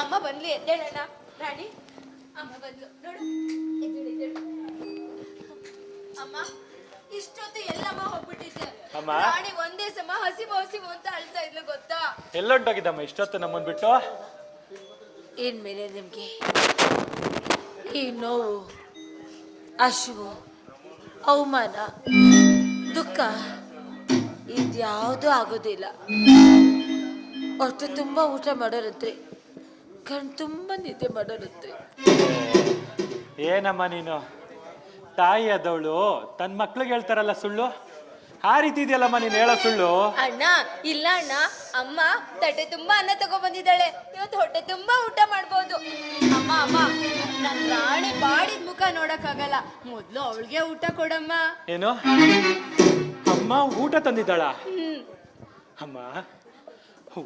ಅಮ್ಮ ಬಂದ್ಲಿ, ಎದ್ದೇಳಣ್ಣ. ರಾಣಿ, ಅಮ್ಮ ಬಂದ್ಲು ನೋಡು. ಎದ್ದೇಳು. ಅಮ್ಮ, ಇಷ್ಟೊತ್ತು ಎಲ್ಲಮ್ಮ ಹೋಗ್ಬಿಟ್ಟಿದ್ದೆ. ರಾಣಿ ಒಂದೇ ಸಮ ಹಸಿವು ಅಂತ ಅಳ್ತಾ ಇದ್ಲು ಗೊತ್ತಾ? ಎಲ್ಲೊಂಟೋಗಿದ್ದಮ್ಮ ಇಷ್ಟೊತ್ತು ನಮ್ಮನ್ ಬಿಟ್ಟು? ಇನ್ಮೇಲೆ ನಿಮ್ಗೆ ಈ ನೋವು, ಹಸಿವು, ಅವಮಾನ, ದುಃಖ ಇದ್ಯಾವುದೂ ಆಗೋದಿಲ್ಲ. ಹೊಟ್ಟೆ ತುಂಬ ಊಟ ಮಾಡೋರಂತ್ರಿ, ಕಣ್ ತುಂಬ ನಿದ್ದೆ ಮಾಡೋರಂತ್ರಿ. ಏನಮ್ಮ ನೀನು ತಾಯಿ ಆದವಳು ತನ್ನ ಮಕ್ಳಿಗೆ ಹೇಳ್ತಾರಲ್ಲ ಸುಳ್ಳು, ಆ ರೀತಿ ಇದೆಯಲ್ಲಮ್ಮ ನೀನು ಹೇಳೋ ಸುಳ್ಳು. ಅಣ್ಣ ಇಲ್ಲ ಅಣ್ಣ, ಅಮ್ಮ ತಟ್ಟೆ ತುಂಬಾ ಅನ್ನ ತಗೋ ಬಂದಿದ್ದಾಳೆ. ಇವತ್ತು ಹೊಟ್ಟೆ ತುಂಬಾ ಊಟ ಮಾಡ್ಬೋದು. ಅಮ್ಮ ನನ್ ರಾಣಿ ಬಾಡಿದ ಮುಖ ನೋಡಕ್ಕಾಗಲ್ಲ, ಮೊದ್ಲು ಅವಳಿಗೆ ಊಟ ಕೊಡಮ್ಮ. ಏನು ಅಮ್ಮ ಊಟ ತಂದಿದ್ದಾಳ? ಅಮ್ಮ,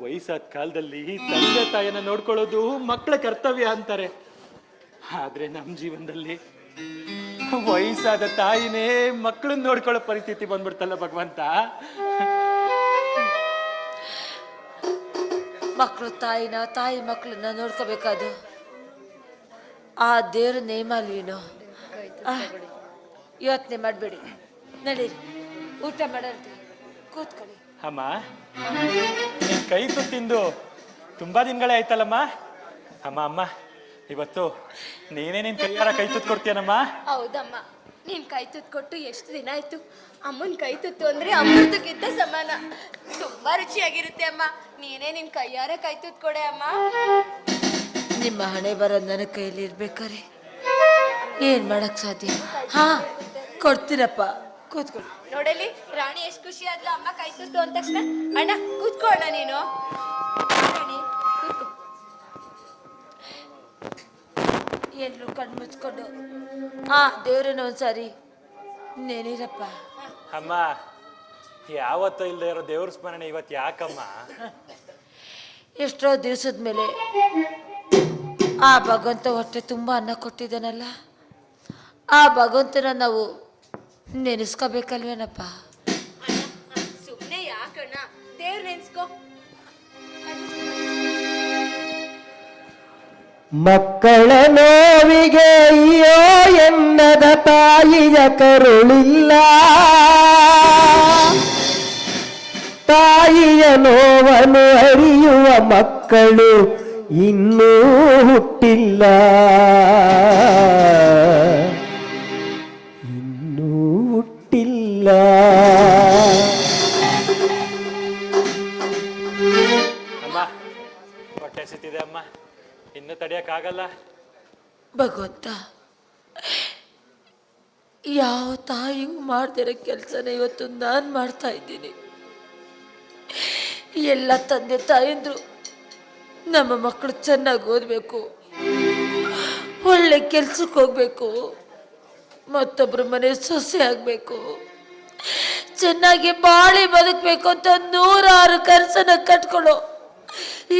ವಯಸ್ಸಾದ ಕಾಲದಲ್ಲಿ ತಂದೆ ತಾಯಿನ ನೋಡ್ಕೊಳ್ಳೋದು ಮಕ್ಕಳ ಕರ್ತವ್ಯ ಅಂತಾರೆ. ಆದ್ರೆ ನಮ್ಮ ಜೀವನದಲ್ಲಿ ವಯಸ್ಸಾದ ತಾಯಿನೇ ಮಕ್ಕಳನ್ನ ನೋಡ್ಕೊಳ್ಳೋ ಪರಿಸ್ಥಿತಿ ಬಂದ್ಬಿಡ್ತಲ್ಲ ಭಗವಂತ. ಮಕ್ಕಳು ತಾಯಿನ, ತಾಯಿ ಮಕ್ಕಳನ್ನ ನೋಡ್ಕೋಬೇಕಾದು ಆ ದೇವ್ರ ನೇಮ ಅಲ್ವೇನೋ. ಯೋಚನೆ ಮಾಡಬೇಡಿ, ನಡೀರಿ ಊಟ ಮಾಡಲ್ರಿ, ಕೂತ್ಕೊಳ್ಳಿ. ಅಮ್ಮ, ನಿನ್ ಕೈ ತುತ್ತಿಂದು ತುಂಬಾ ದಿನಗಳೇ ಆಯ್ತಲ್ಲಮ್ಮ. ಅಮ್ಮ ಇವತ್ತು ನೀನೇ ನಿನ್ ಕೈಯಾರ ಕೈ ತುತ್ತು ಕೊಡ್ತೀಯನಮ್ಮ? ಹೌದಮ್ಮ, ನೀನ್ ಕೈ ತುತ್ತು ಕೊಟ್ಟು ಎಷ್ಟು ದಿನ ಆಯ್ತು. ಅಮ್ಮನ್ ಕೈ ತುತ್ತು ಅಂದ್ರೆ ಅಮೃತಕ್ಕಿಂತ ಸಮಾನ, ತುಂಬಾ ರುಚಿಯಾಗಿರುತ್ತೆ ಅಮ್ಮ. ನೀನೇ ನಿನ್ ಕೈಯಾರ ಕೈ ತುತ್ತು ಕೊಡೆ ಅಮ್ಮ. ನಿಮ್ಮ ಹಣೆ ಬರ ನನ್ನ ಕೈಯಲ್ಲಿ ಇರ್ಬೇಕಾರೆ ಏನ್ ಮಾಡಕ್ ಸಾಧ್ಯ? ಹಾ, ಕೊಡ್ತೀರಪ್ಪ, ಕೂತ್ಕೊಳ್ಳಿ. ನೋಡಲಿ ರಾಣಿ ಎಷ್ಟು ಖುಷಿ ಆದ್ಲು ಅಮ್ಮ ಕೈ ತುತ್ತು ಅಂದ ತಕ್ಷಣ. ಅಣ್ಣ ಕೂತ್ಕೊಳ್ಳ ನೀನು. ರಾಣಿ ಕೂತ್ಕೊ. ಎಲ್ರು ಕಣ್ಣು ಮುಚ್ಕೊಂಡು ಆ ದೇವ್ರನ್ನ ಒಂದ್ಸಾರಿ ನೆನೀರಪ್ಪ. ಅಮ್ಮ, ಯಾವತ್ತೂ ಇಲ್ಲದೆ ಇರೋ ದೇವ್ರ ಸ್ಮರಣೆ ಇವತ್ತು ಯಾಕಮ್ಮ? ಎಷ್ಟೋ ದಿವಸದ ಮೇಲೆ ಆ ಭಗವಂತ ಹೊಟ್ಟೆ ತುಂಬ ಅನ್ನ ಕೊಟ್ಟಿದ್ದಾನಲ್ಲ, ಆ ಭಗವಂತನ ನಾವು ನೆನೆಸ್ಕೋಬೇಕಲ್ವೇನಪ್ಪ? ಸುಮ್ನೆ ಯಾಕಣ್ಣ, ದೇವ್ರ ನೆನ್ಸ್ಕೋ. ಮಕ್ಕಳ ನೋವಿಗೆ ಅಯ್ಯೋ ಎನ್ನದ ತಾಯಿಯ ಕರುಳಿಲ್ಲ, ತಾಯಿಯ ನೋವನ್ನು ಅರಿಯುವ ಮಕ್ಕಳು ಇನ್ನೂ ಹುಟ್ಟಿಲ್ಲ, ಇನ್ನೂ ಹುಟ್ಟಿಲ್ಲ. ಅಮ್ಮ, ಹೊಟ್ಟೆ ಸಿತ್ತಿದೆ ಅಮ್ಮ, ಇನ್ನು ತಡೆಯಕ್ಕಾಗಲ್ಲ. ಭಗವಂತ, ಯಾವ ತಾಯಿಗೂ ಮಾಡ್ದಿರೋ ಕೆಲಸನ ಇವತ್ತು ನಾನು ಮಾಡ್ತಾ ಇದ್ದೀನಿ. ಎಲ್ಲ ತಂದೆ ತಾಯಂದ್ರು ನಮ್ಮ ಮಕ್ಕಳು ಚೆನ್ನಾಗಿ ಓದಬೇಕು, ಒಳ್ಳೆ ಕೆಲ್ಸಕ್ಕೆ ಹೋಗ್ಬೇಕು, ಮತ್ತೊಬ್ಬರ ಮನೆ ಸೊಸೆ ಆಗಬೇಕು, ಚೆನ್ನಾಗಿ ಬಾಳಿ ಬದುಕಬೇಕು ಅಂತ 100 ಕನಸನ್ನ ಕಟ್ಕೊಳ್ಳೋ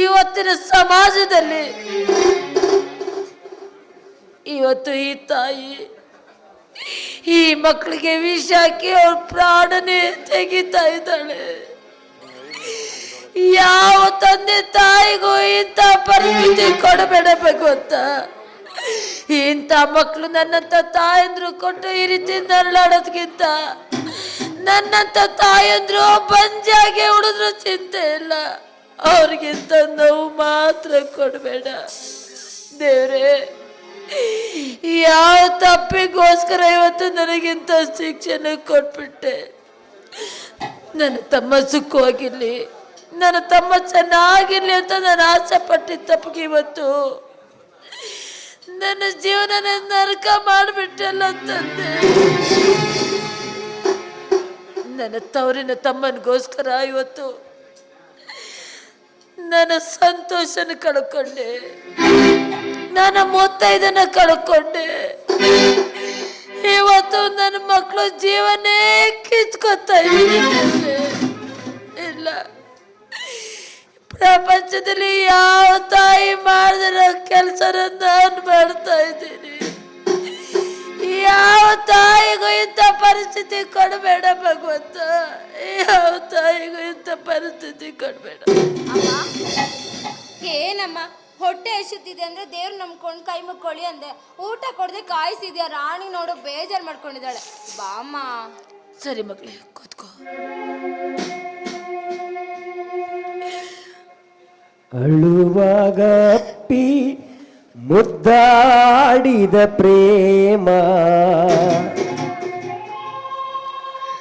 ಇವತ್ತಿನ ಸಮಾಜದಲ್ಲಿ ಇವತ್ತು ಈ ತಾಯಿ ಈ ಮಕ್ಕಳಿಗೆ ವಿಷ ಹಾಕಿ ಅವ್ರ ಪ್ರಾಣನೇ ತೆಗಿತಾ ಇದ್ದಾಳೆ. ಯಾವ ತಂದೆ ತಾಯಿಗೂ ಇಂಥ ಪರಿಸ್ಥಿತಿ ಕೊಡಬೇಡ ಭಗವಂತ. ಇಂಥ ಮಕ್ಕಳು ನನ್ನಂತ ತಾಯಂದ್ರು ಕೊಟ್ಟು ಈ ರೀತಿ ನರಳಾಡೋದ್ಕಿಂತ ನನ್ನಂತ ತಾಯಂದ್ರು ಬಂಜಾಗೆ ಉಳಿದ್ರು ಚಿಂತೆ ಇಲ್ಲ, ಅವ್ರಿಗಿಂತ ನೋವು ಮಾತ್ರ ಕೊಡಬೇಡ ದೇವ್ರೆ. ಯಾವ ತಪ್ಪಿಗೋಸ್ಕರ ಇವತ್ತು ನನಗಿಂತ ಶಿಕ್ಷಣ ಕೊಟ್ಬಿಟ್ಟೆ. ನನ್ನ ತಮ್ಮ ಸುಖವಾಗಿರ್ಲಿ, ನನ್ನ ತಮ್ಮ ಚೆನ್ನಾಗಿರ್ಲಿ ಅಂತ ನಾನು ಆಸೆ ಪಟ್ಟಿದ್ದ ತಪ್ಪಿಗೆ ಇವತ್ತು ನನ್ನ ಜೀವನ ನರಕ ಮಾಡಿಬಿಟ್ಟಲ್ಲ ತಂದೆ. ನನ್ನ ತವರಿನ ತಮ್ಮನಿಗೋಸ್ಕರ ಇವತ್ತು ನನ್ನ ಸಂತೋಷನ ಕಳ್ಕೊಂಡೆ, ನನ್ನ ಮುತ್ತೈದನ ಕಳ್ಕೊಂಡೆ. ಇವತ್ತು ನನ್ನ ಮಕ್ಕಳು ಜೀವನೇ ಕಿತ್ಕೊತಾ ಇದ್ದೀನಿ. ಇಲ್ಲ, ಪ್ರಪಂಚದಲ್ಲಿ ಯಾವ ತಾಯಿ ಮಾಡಿದಿರೋ ಕೆಲಸನ ನಾನು ಮಾಡ್ತಾ ಇದ್ದೀನಿ. ಯಾವ ತಾಯಿಗೂ ಇಂಥ ಪರಿಸ್ಥಿತಿ ಕೊಡಬೇಡ ಭಗವಂತ, ಯಾವ ತಾಯಿಗೂ ಇಂಥ ಪರಿಸ್ಥಿತಿ ಕೊಡಬೇಡ. ಏನಮ್ಮ ಹೊಟ್ಟೆ ಎಷ್ಟುತ್ತಿದೆ ಅಂದ್ರೆ ದೇವ್ರು ನಂಬ್ಕೊಂಡು ಕೈ ಮುಕ್ಕೊಳ್ಳಿ ಅಂದೆ. ಊಟ ಕೊಡದೆ ಕಾಯಿಸಿದ್ಯಾ. ರಾಣಿ ನೋಡು ಬೇಜಾರು ಮಾಡ್ಕೊಂಡಿದ್ದಾಳೆ. ಬಾಮ್ಮ. ಸರಿ ಮಗಳೇ, ಕೂತ್ಕೋ. ಅಳುವಾಗ ಅಪ್ಪಿ ಮುದ್ದಾಡಿದ ಪ್ರೇಮ,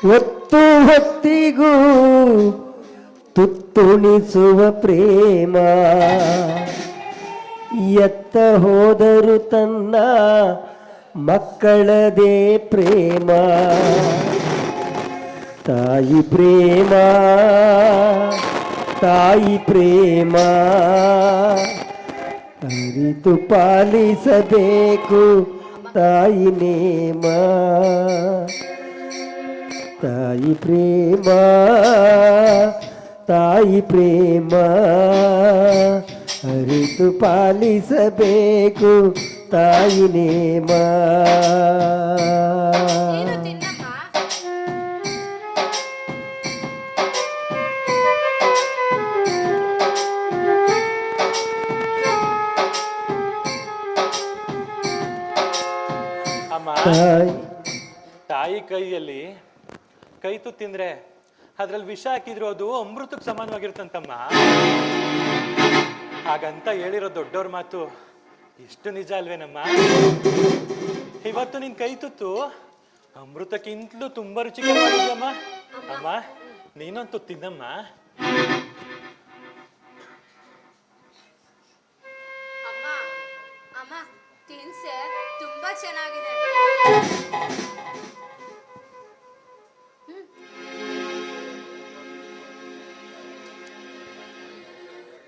ಹೊತ್ತು ಹೊತ್ತಿಗೂ ತುತ್ತುಣಿಸುವ ಪ್ರೇಮ, ಎತ್ತ ಹೋದರು ತನ್ನ ಮಕ್ಕಳದೇ ಪ್ರೇಮ, ತಾಯಿ ಪ್ರೇಮ ತಾಯಿ ಪ್ರೇಮ ಅರಿತು ಪಾಲಿಸಬೇಕು ತಾಯಿ ನೇಮ, ತಾಯಿ ಪ್ರೇಮ ತಾಯಿ ಪ್ರೇಮ ಅರಿತು ಪಾಲಿಸಬೇಕು ತಾಯಿ ನೇಮ. ನೀನು ತಿನ್ನಮ್ಮ. ಅಮ್ಮ, ತಾಯಿ ಕೈಯಲ್ಲಿ ಕೈ ತುತ್ತು ತಿಂದ್ರೆ ಅದ್ರಲ್ಲಿ ವಿಷ ಹಾಕಿದ್ರು ಅದು ಅಮೃತಕ್ಕೆ ಸಮಾನವಾಗಿರ್ತಂತಮ್ಮ. ಹಾಗಂತ ಹೇಳಿರೋ ದೊಡ್ಡವ್ರ ಮಾತು ಎಷ್ಟು ನಿಜ ಅಲ್ವೇನಮ್ಮ? ಇವತ್ತು ನಿನ್ ಕೈ ತುತ್ತು ಅಮೃತಕ್ಕಿಂತಲೂ ತುಂಬಾ ರುಚಿಕರವಾಗಿದೆಯಮ್ಮ. ಅಮ್ಮ, ನೀನೊಂದು ತುತ್ತು ತಿನ್ನಮ್ಮ. ಅಮ್ಮ ಅಮ್ಮ ತಿನ್ಸೆ, ತುಂಬಾ ಚೆನ್ನಾಗಿದೆ.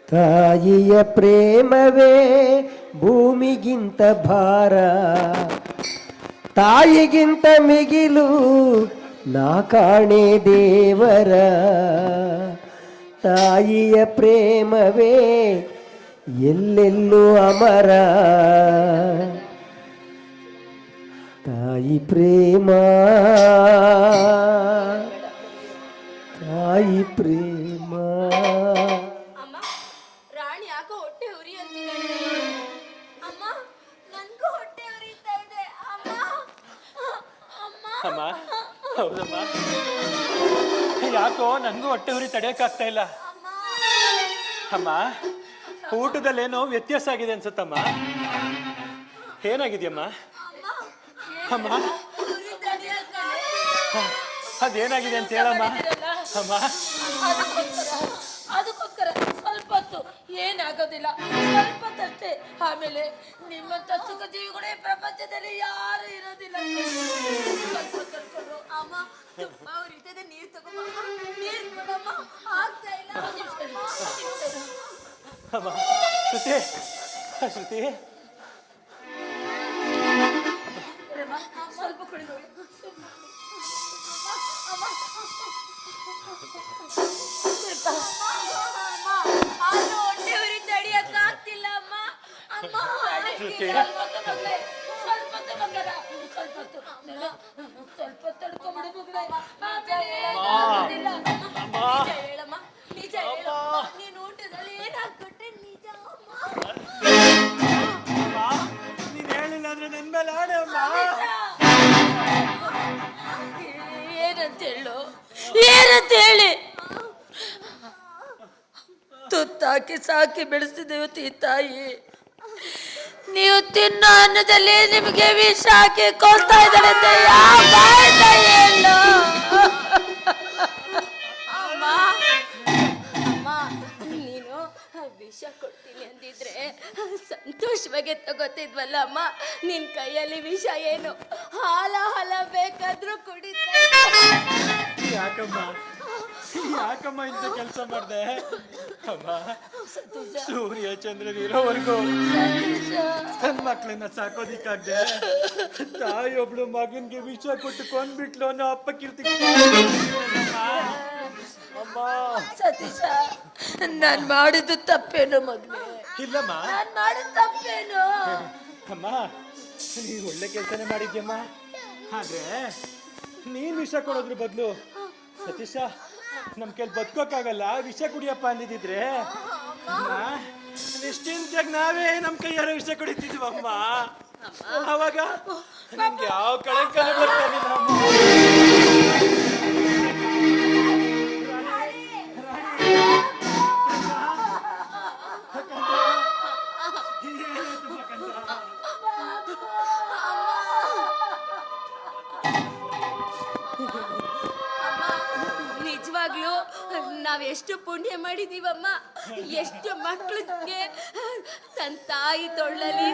ತಾಯಿಯ ಪ್ರೇಮವೇ ಭೂಮಿಗಿಂತ ಭಾರ, ತಾಯಿಗಿಂತ ಮಿಗಿಲು ನಾ ಕಾಣೆ ದೇವರ, ತಾಯಿಯ ಪ್ರೇಮವೇ ಎಲ್ಲೆಲ್ಲೂ ಅಮರ, ತಾಯಿ ಪ್ರೇಮ ತಾಯಿ ಪ್ರೇಮ. ಅಮ್ಮ, ರಾಣಿ ಯಾಕೋ ಹೊಟ್ಟೆ ಉರಿ ಅಂತಿದ್ದಾಳೆ. ಅಮ್ಮ, ನನ್ಗೂ ಹೊಟ್ಟೆ ಉರಿತಾ ಇದೆ. ಅಮ್ಮ ಅಮ್ಮ ಅಮ್ಮ, ಹೌದಮ್ಮ, ಯಾಕೋ ನನಗೂ ಹೊಟ್ಟೆ ಉರಿ ತಡೆಯಕ್ಕಾಗ್ತಾ ಇಲ್ಲ. ಅಮ್ಮ. ಅಮ್ಮ, ಊಟದಲ್ಲೇನೋ ವ್ಯತ್ಯಾಸ ಆಗಿದೆ ಅನ್ಸುತ್ತಮ್ಮ. ಏನಾಗಿದೆಯಮ್ಮ? ಅಮ್ಮ, ಉರಿ ತಡೆಯಕ್ಕಾಗಲ್ಲ. ಅದೇನಾಗಿದೆ ಅಂತ ಹೇಳಮ್ಮ. ಅಮ್ಮ, ಅದಕ್ಕೋಸ್ಕರ ಸ್ವಲ್ಪ ಹೊತ್ತು ಏನಾಗೋದಿಲ್ಲ, ಸ್ವಲ್ಪ ಹೊತ್ತಷ್ಟೇ. ಆಮೇಲೆ ನಿಮ್ಮಂತ ಸುಖ ಜೀವಿಗಳೇ ಪ್ರಪಂಚದಲ್ಲಿ ಯಾರು ಇರೋದಿಲ್ಲ. ಸ್ವಲ್ಪ ಕರ್ಕೊಂಡು ಅಮ್ಮ, ತುಂಬಾ ಉರಿತದೆ. ನೀರ್ ತಗೋಬಮ್ಮ. ನೀರ್ ಕೊಡಮ್ಮ. ಆಗ್ತಾ ಇಲ್ಲ. ಅಮ್ಮ, ಶ್ರುತಿ, ಶ್ರುತಿ, ಸ್ವಲ್ಪ ಕುಡಿದು ಅದು ಹೊಟ್ಟೆ ಉರಿ ತಡಿಯಕ್ಕಾಗ್ತಿಲ್ಲ ಅಮ್ಮ. ಅಮ್ಮ ಶ್ರುತಿ, ಸ್ವಲ್ಪ ತಡ್ಕೊಂಬಿಡು ಮಗಳೇ. ನಿಜ ಹೇಳಮ್ಮ, ನಿಜ ಹೇಳು. ನೀನು ಊಟದಲ್ಲಿ ಏನಾಗ್ಬಿಟ್ಟೆ ನಿಜ ಅಮ್ಮ. ನೀನ್ ಹೇಳಿಲ್ಲ ಅಂದ್ರೆ ನನ್ ಮೇಲೆ ಆಡೆ ಅಮ್ಮ. ಏನಂತ ಹೇಳು, ಏನಂತ ಹೇಳಿ? ತುತ್ತಾಕಿ ಸಾಕಿ ಬೆಳೆಸಿದೆವು ಈ ತಾಯಿ. ನೀವು ತಿನ್ನೋ ಅನ್ನದಲ್ಲಿ ನಿಮಗೆ ವಿಷ ಹಾಕಿ ಕೊಡ್ತಾ ಇದ್ದಾರೆ ಅಂತ ಯಾವ ಬಾಯಿಂದ ಹೇಳು? ಅಮ್ಮ, ಅಮ್ಮ, ನೀನು ವಿಷ ಕೊಡ್ತೀನಿ ಅಂದಿದ್ರೆ ಸಂತೋಷವಾಗಿ ತಗೋತಿದ್ವಲ್ಲ ಅಮ್ಮ. ನಿನ್ ಕೈಯಲ್ಲಿ ವಿಷ ಏನು? ಹಾಲ ಬೇಕಾದ್ರೂ ಕುಡಿತಾ ಯಾಕಮ್ಮ, ಯಾಕಮ್ಮ ಇಂಥ ಕೆಲಸ ಮಾಡ್ದೆ? ಅಮ್ಮ, ಸೂರ್ಯ ಚಂದ್ರನ್ ಇರೋವರೆಗೂ ನನ್ ಮಕ್ಳನ್ನ ಸಾಕೋದಿಕ್ಕಾಗ್ದೆ. ತಾಯಿ ಒಬ್ಳು ಮಗನ್ಗೆ ವಿಷ ಕೊಟ್ಟು ಕೊಂಡ್ಬಿಟ್ಲು ಅನ್ನೋ ಅಪ್ಪ ಕೀರ್ತಿ. ಅಮ್ಮ, ಸತೀಶ, ನಾನ್ ಮಾಡಿದ್ದು ತಪ್ಪೇನು ಮಗನೇ? ಇಲ್ಲಮ್ಮ, ನಾನ್ ಮಾಡಿದ ತಪ್ಪೇನು? ಅಮ್ಮ, ನೀನ್ ಒಳ್ಳೆ ಕೆಲಸನೇ ಮಾಡಿದ್ಯಮ್ಮ. ಆದ್ರೆ ನೀನ್ ವಿಷ ಕೊಡೋದ್ರ ಬದಲು ಸತೀಶ ನಮ್ ಕೈಲಿ ಬದುಕೋಕ್ಕಾಗಲ್ಲ, ವಿಷ ಕುಡಿಯಪ್ಪ ಅಂದಿದ್ರೆ ನಿಶ್ಚಿಂತೆಯಾಗಿ ನಾವೇ ನಮ್ಮ ಕೈಯಾರ ವಿಷ ಕುಡಿತಿದ್ವಮ್ಮ. ಅವಾಗ ನಿಮ್ಗೆ ಯಾವ ಕಳಂಕನ ಬರ್ತಾನಿಲ್ಲ ನಿಜವಾಗ್ಲೂ ನಾವೆಷ್ಟು ಪುಣ್ಯ ಮಾಡಿದೀವಮ್ಮ. ಎಷ್ಟು ಮಕ್ಳಿಗೆ ತನ್ನ ತಾಯಿ ತೊಳ್ಳಲಿ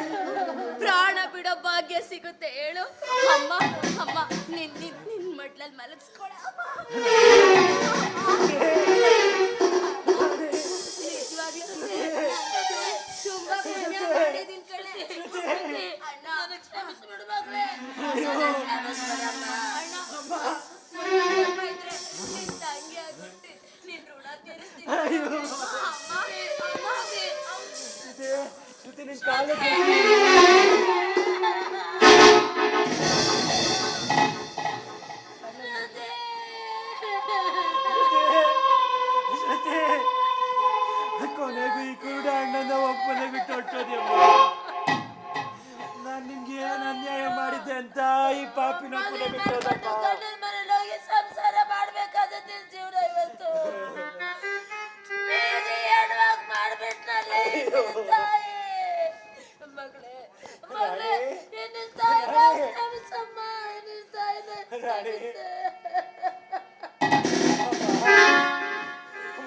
ಪ್ರಾಣ ಬಿಡೋ ಭಾಗ್ಯ ಸಿಗುತ್ತೆ ಹೇಳು ಅಮ್ಮ. ಅಮ್ಮ ನಿನ್ ಮಡ್ಲಲ್ಲಿ ಮಲಗಿಸ್ಕೊಳ. ನಿಜವಾಗ್ಲೂ ತುಂಬಾ ಪುಣ್ಯ ಮಾಡಿದೀನಿ ಕಣೆ ಅಣ್ಣ. ಕ್ಷಮಿಸ್ಬಿಡು ಮಗಳೇ. ನಿನ್ ತಂಗಿ ಆಗ್ಬಿಟ್ಟು ನಿನ್ ಋಣ ತೀರಿಸ್ತೀನಿ. ನಿನ್ ಕಾಲ ಕೊನೆಗೂ ಈ ಕುರುಡ ಅಣ್ಣನ ಒಪ್ಪನೆ ಬಿಟ್ಟು ಹೊಟ್ಟೋದ್ಯಮ್ಮ. ನಾನ್ ನಿಮ್ಗೆ ಏನ್ ಅನ್ಯಾಯ ಮಾಡಿದ್ದೆ ಅಂತ ಈ ಪಾಪಿನ ಒಪ್ಪನೆ ಬಿಟ್ಟೋದಪ್ಪ. ಮನೇಲಿ ಸಂಸಾರ ಮಾಡ್ಬೇಕಾದ ನಿನ್ ಜೀವನ ಇವತ್ತು ಹೆಣ್ವಾಗಿ ಮಾಡ್ಬಿಟ್ನಲ್ಲೇ ತಾಯಿ. ಮಗಳೇ ಮಗಳೇ ನಿನ್ನ ತಾಯಿನ ಕ್ಷಮಿಸಮ್ಮ. ನಿನ್ನ ತಾಯಿನ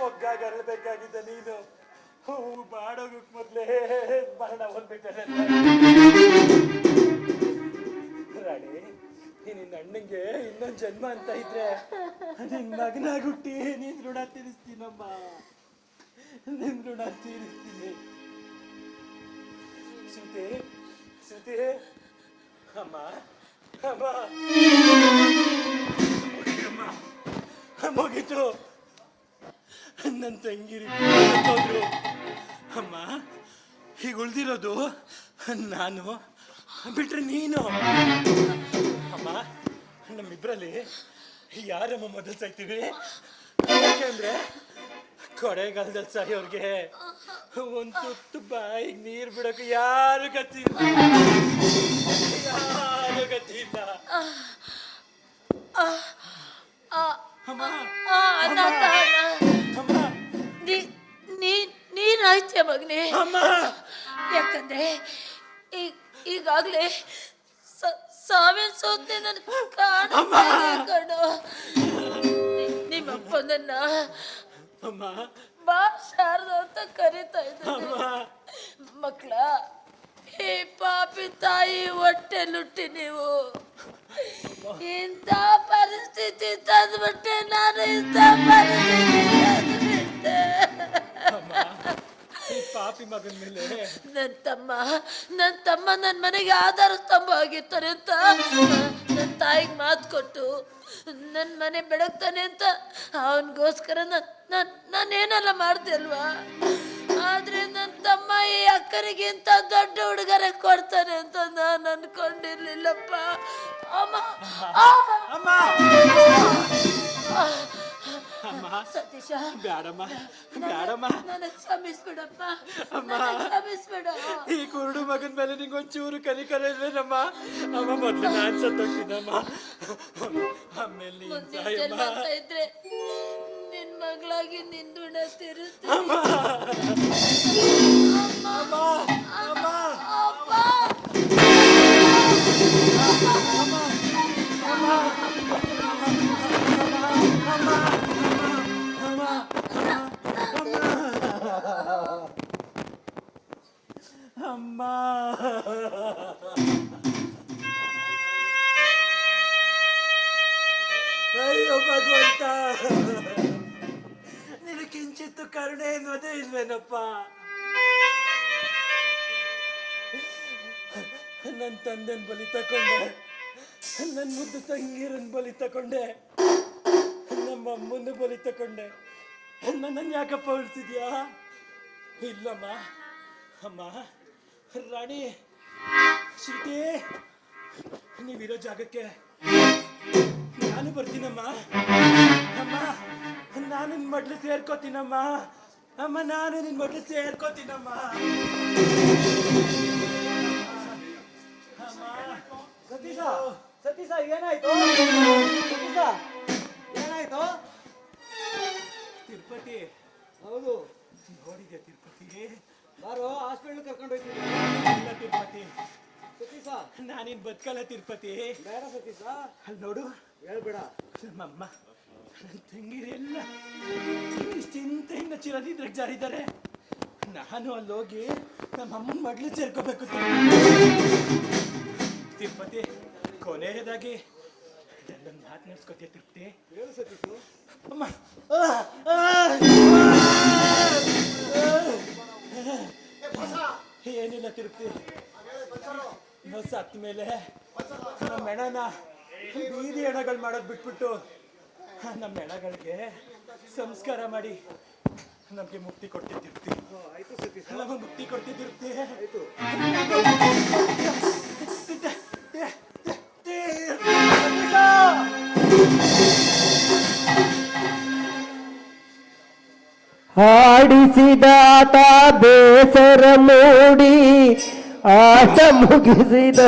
ಮೊಗ್ಗಾಗರಬೇಕಾಗಿದ್ದ ನೀನು ಹೂವು ಬಾಡೋಗಕ್ ಮೊದ್ಲೇ ಮರಣ ಹೊಂದ್ಬಿಟ್ಟೆ. ರಾಣಿ, ನಿನ್ನ ಅಣ್ಣಂಗೆ ಇನ್ನೊಂದ್ ಜನ್ಮ ಅಂತ ಇದ್ರೆ ನಿನ್ ಮಗನಾಗಿ ಹುಟ್ಟಿ ನಿನ್ ಋಣ ತೀರಿಸ್ತೀನಮ್ಮ. ನಿನ್ ಋಣ ತೀರಿಸ್ತೀನಿ. ಶ್ರುತಿ ಶ್ರುತಿ ಅಮ್ಮ ಅಮ್ಮ ಮುಗೀತು. ನನ್ನ ತಂಗಿರಿ ಅಮ್ಮ. ಹೀಗೆ ಉಳ್ದಿರೋದು ನಾನು ಬಿಟ್ರೆ ನೀನು. ಅಮ್ಮ, ನಮ್ಮಿಬ್ರಲ್ಲಿ ಯಾರಮ್ಮ ಮೊದಲು ಸಾಯ್ತೀವಿ? ಯಾಕೆಂದ್ರೆ ಕೊಡೆಗಾಲದಲ್ಲಿ ಸಾಯೋರ್ಗೆ ಒಂದು ತುತ್ತು ಬಾಯಿಗೆ ನೀರು ಬಿಡೋಕೆ ಯಾರು ಗತಿ ಇಲ್ಲ. ಯಾರು ಗತಿ ಇಲ್ಲ. ಅಮ್ಮ ನೀನಾಯ್ತೆ ಮಗನೇ. ಅಮ್ಮ, ಯಾಕಂದ್ರೆ ಈಗಾಗ್ಲೇ ಸಾವಿನ ಸೋತೆ ನನ್ ಕಣೋ. ನಿಮ್ಮಪ್ಪ ನನ್ನ ಅಮ್ಮ ಬಾ ಶಾರದ ಅಂತ ಕರೀತಾ ಇದ್ದ. ಮಕ್ಕಳ ಈ ಪಾಪಿ ತಾಯಿ ಹೊಟ್ಟೆ ಲುಟ್ಟಿ ನೀವು ಇಂಥ ಪರಿಸ್ಥಿತಿ ತಂದ್ಬಿಟ್ಟೆ. ನಾನು ಇಂಥ ಪರಿಸ್ಥಿತಿ ಪಾಪಿ ಮಗನ ಮೇಲೆ ನನ್ನ ತಮ್ಮ ನನ್ನ ಮನೆಗೆ ಆಧಾರ ಸ್ತಂಭ ಆಗಿರ್ತಾನೆ ಅಂತ ನನ್ನ ತಾಯಿಗೆ ಮಾತು ಕೊಟ್ಟು ನನ್ನ ಮನೆ ಬೆಳಗ್ತಾನೆ ಅಂತ ಅವನಿಗೋಸ್ಕರ ನಾನೇನೆಲ್ಲ ಮಾಡ್ದೆ ಅಲ್ವಾ. ಆದ್ರೆ ನನ್ನ ತಮ್ಮ ಈ ಅಕ್ಕನಿಗಿಂತ ದೊಡ್ಡ ಹುಡುಗರ ಕೊಡ್ತಾನೆ ಅಂತ ನಾನು ಅನ್ಕೊಂಡಿರ್ಲಿಲ್ಲಪ್ಪ. ಅಮ್ಮ ಸತೀಶ, ಬ್ಯಾಡಮ್ಮ ಬ್ಯಾಡಮ್ಮ, ನನ್ನ ಕ್ಷಮಿಸ್ಬಿಡಪ್ಪ. ಕ್ಷಮಿಸ್ಬಿಡು. ಈ ಕುರುಡು ಮಗನ ಮೇಲೆ ನಿಂಗೊಂಚೂರು ಕನಿಕರ ಇಲ್ವೇನಮ್ಮ? ಅಮ್ಮ ಮೊದ್ಲು ನಾನ್ ಸತ್ತೋಗ್ತೀನಮ್ಮ. ಆಮೇಲೆ ಇದ್ರೆ ನಿನ್ ಮಗಳಾಗಿ ನಿಂದುಣ ತಿರುತ್ತ. ಅಮ್ಮ ಅಯ್ಯೋ ಭಗವಂತ, ನಿನಗೆ ಕಿಂಚಿತ್ತು ಕರುಣೆ ಅನ್ನೋದೇ ಇಲ್ವೇನಪ್ಪ? ನನ್ನ ತಂದೆನ ಬಲಿ ತಕೊಂಡೆ, ನನ್ನ ಮುದ್ದು ತಂಗಿರನ್ ಬಲಿ ತಕೊಂಡೆ, ನಮ್ಮ ಅಮ್ಮನ ಬಲಿ ತಕೊಂಡೆ. ನನ್ನನ್ನು ಯಾಕಪ್ಪ ಉಳಿಸಿದ್ಯಾ? ಇಲ್ಲಮ್ಮ. ಅಮ್ಮ, ರಾಣಿ, ಶ್ರುತಿ, ನೀವಿರೋ ಜಾಗಕ್ಕೆ ನಾನು ಬರ್ತೀನಮ್ಮ. ಅಮ್ಮ, ನಾನು ಮಡ್ಲು ಸೇರ್ಕೋತೀನಮ್ಮ. ಅಮ್ಮ ನಾನು ನಿನ್ ಮಗಳು ಸೇರ್ಕೋತೀನಮ್ಮ. ಸತೀಶ ಸತೀಶ ಏನಾಯ್ತು? ಸತೀಶ ಏನಾಯ್ತು? ತಿರುಪತಿ ಹೌದು, ನೋಡಿದ್ಯಾ ತಿರುಪತಿ? ಬಾರೋ ಹಾಸ್ಪಿಟಲ್ ಕರ್ಕೊಂಡು ಹೋಗ್ತೀನಿ. ಇಲ್ಲ ತಿರುಪತಿ, ಸತೀಶ ನಾನಿನ್ ಬದುಕಲ್ಲ ತಿರುಪತಿ. ಬೇಡ ಸತೀಶ, ಅಲ್ಲಿ ನೋಡು, ಹೇಳ್ಬೇಡ. ನಮ್ಮಮ್ಮ ನನ್ನ ತಂಗಿರೆಲ್ಲ ಚಿಂತೆಯಿಂದ ಚಿರದಿದ್ರಾಗ ಜಾರಿದ್ದಾರೆ. ನಾನು ಅಲ್ಲಿ ಹೋಗಿ ನಮ್ಮಮ್ಮನ ಮಗಳು ಸೇರ್ಕೋಬೇಕು. ತಿರುಪತಿ, ಕೊನೆಯದಾಗಿ ನನ್ನ ಮಾತನಾಡ್ಸ್ಕೊತೀಯ ತೃಪ್ತಿ? ಹೇಳು ಸತೀಶು. ಅಮ್ಮ ಏನಿಲ್ಲ ತಿರುಪ್ತಿ, ನಾವು ಸತ್ತ ಮೇಲೆ ನಮ್ಮ ಹೆಣನ ಬೀದಿ ಹೆಣಗಳು ಮಾಡೋದು ಬಿಟ್ಬಿಟ್ಟು ನಮ್ಮ ಹೆಣಗಳಿಗೆ ಸಂಸ್ಕಾರ ಮಾಡಿ ನಮ್ಗೆ ಮುಕ್ತಿ ಕೊಡ್ತಿರ್ತಿ. ಆಯ್ತು ಸತೀಶ, ನಮಗೆ ಮುಕ್ತಿ ಕೊಡ್ತಿರ್ತಿ. ಆಯ್ತು. ಹಾಡಿಸಿದಾತ ಬೇಸರ ಮೂಡಿ ಆಟ ಮುಗಿಸಿದ,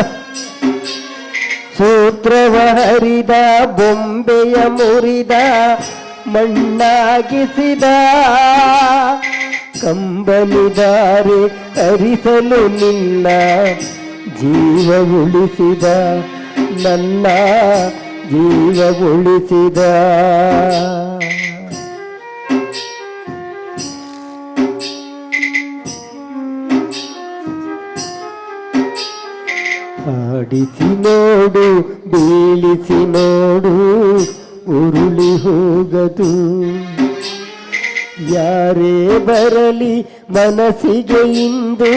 ಸೂತ್ರವ ಹರಿದ ಬೊಂಬೆಯ ಮುರಿದ ಮಣ್ಣಾಗಿಸಿದ, ಕಂಬನಿದಾರೆ ಹರಿಸಲು ನಿನ್ನ ಜೀವ ಉಳಿಸಿದ, ನನ್ನ ಜೀವ ಉಳಿಸಿದ. ಆಡಿಸಿ ನೋಡು, ಬೀಳಿಸಿ ನೋಡು, ಉರುಳಿ ಹೋಗದು. ಯಾರೇ ಬರಲಿ ಮನಸ್ಸಿಗೆ ಇಂದು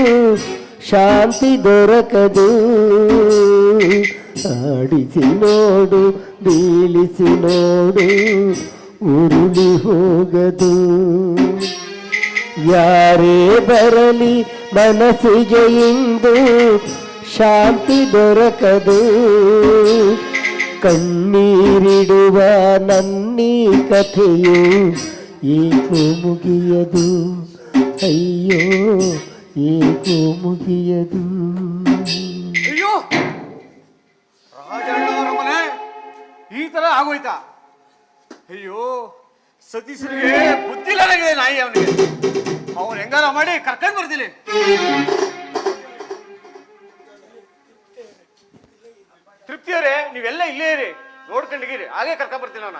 ಶಾಂತಿ ದೊರಕದು. ಆಡಿಸಿ ನೋಡು, ಬೀಳಿಸಿ ನೋಡು, ಉರುಳಿ ಹೋಗದು. ಯಾರೇ ಬರಲಿ ಮನಸ್ಸಿಗೆ ಇಂದು ಶಾಂತಿ ದೊರಕದು. ಕಣ್ಣೀರಿಡುವ ನನ್ನೀ ಕಥೆಯು ಏಕೋ ಮುಗಿಯದು, ಅಯ್ಯೋ ಏಕೋ ಮುಗಿಯದು. ಅಯ್ಯೋ, ರಾಜಣ್ಣವರ ಮನೆ ಈ ತರ ಆಗೋಯ್ತಾ? ಅಯ್ಯೋ, ಸತೀಶನಿಗೆ ಬುದ್ಧಿಲಾಗಿದೆ ನಾಯಿ. ಅವನಿಗೆ ಅವನು ಹೆಂಗಾರ ಮಾಡಿ ಕರ್ಕೊಂಡ್ ಬರ್ತೀನಿ. ತೃಪ್ತಿಯವರೇ, ನೀವೆಲ್ಲ ಇಲ್ಲೇ ಇರಿ, ನೋಡ್ಕೊಂಡಿಗಿರಿ, ಹಾಗೆ ಕರ್ಕೊಂಡ್ ಬರ್ತೀನಿ ಅವನ.